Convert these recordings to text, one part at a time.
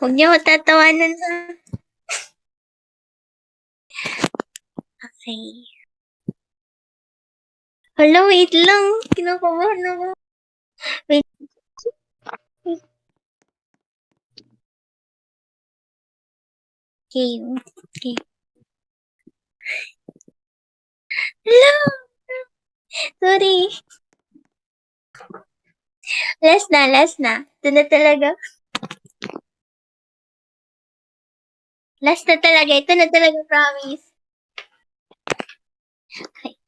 Huwag niyo ako tatawanan ha. Okay. Hala, wait lang. Kinakabahan ako. Wait. Okay. Okay. Hala! Sorry. Last na. Ito na talaga. Last na talaga. Ito na talaga, promise. Okay.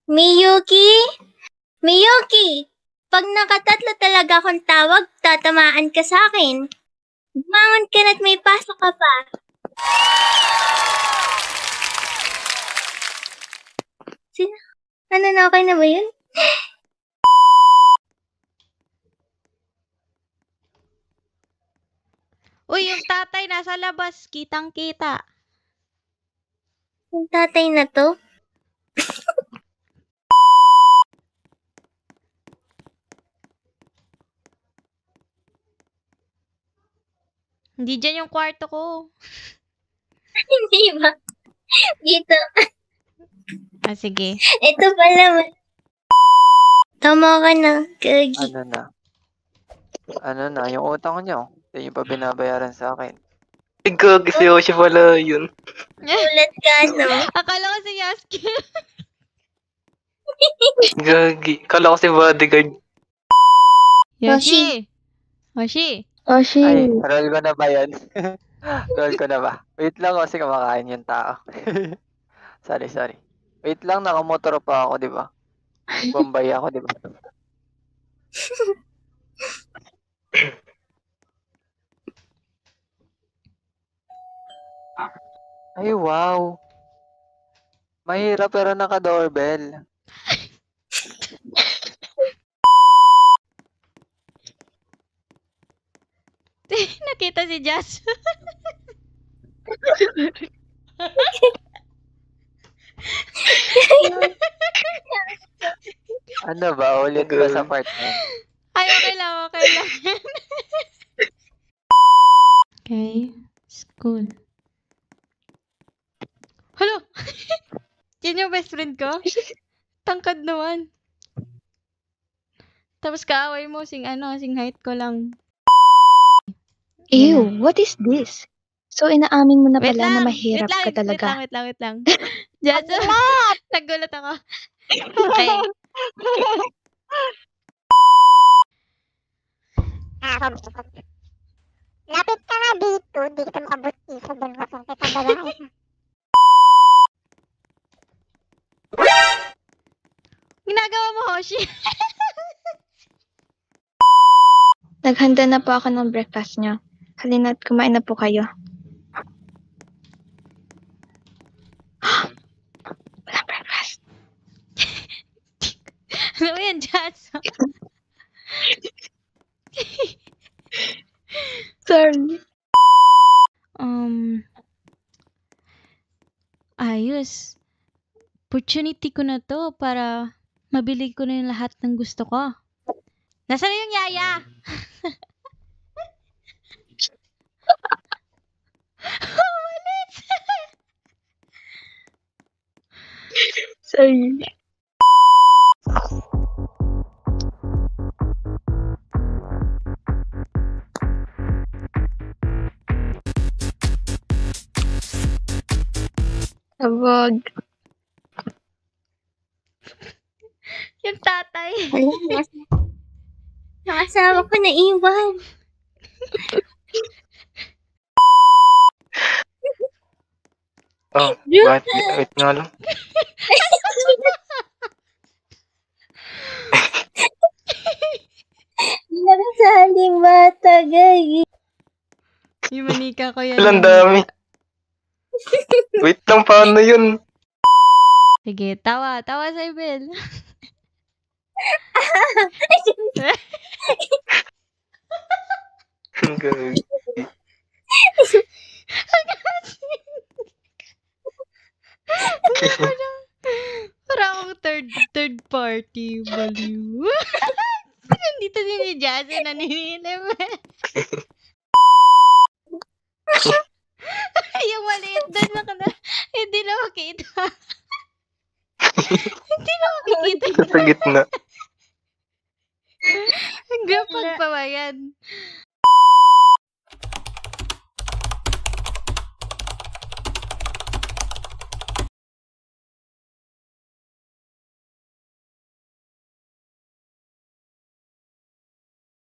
Miyuki? Pag nakatatlo talaga akong tawag, tatamaan ka sa akin. Bumangon ka na't may pasok ka pa. Sino? Ano na, okay na ba yun? Uy, yung tatay nasa labas. Kitang-kita. Yung tatay na to? Hindi dyan yung kwarto ko. Hindi ba? Dito. Sige. Ito pala. Tama ka na, Gagi. Ano na, yung utang nyo. Yan yung pa binabayaran sa akin. Gagi, si Yoshi pala yun. Ulat ka, no? Akala ko si Yasuke. Gagi, kala ko si bodyguard. Yoshi. Ay, roll ko na ba yan? Roll ko na ba? Wait lang kasi kumakain yung tao. Sorry. Wait lang, nakamotor pa ako, di ba? Bombay ako, di ba? Ay, wow. Mahirap pero naka-doorbell. Nakita si Jazz. Ano ba? Ulit ba sa part na yun? Ay, okay lang. Okay. School. Hello! Yan yung best friend ko? Tangkad naman. Tapos kaaway mo, sing height ko lang. Ew, what is this? So, inaamin mo na Wait pala lang, na mahirap ka talaga. Wait lang. Jazz, nagulat ako. Okay. Lapit ka nga dito, di kita makabuti sa dalawa kung kita babae. Ginagawa mo, Hoshi. Naghanda na po ako ng breakfast nyo. Halina't kumain na po kayo. Walang breakfast. Ano mo yan, Jazz? Sorry. Ayos. Opportunity ko na to para mabili ko na yung lahat ng gusto ko. Nasaan na yung yaya? Ulit! Sorry. Abog. Yung tatay. Yung asawa ko na iwan. Oh, wait nga lang. Nakasaling bata, Gagi. Yung manika ko yan. Ilang dami. Wait lang, paano yun? Sige, tawa sa Ibel. Gagi. Para akong third party, baliw. Nandito din si Jason, naninilim. Yung maliit doon hindi na makita. Hindi na makikita. Sa gitna. Hanggang pagpawayan.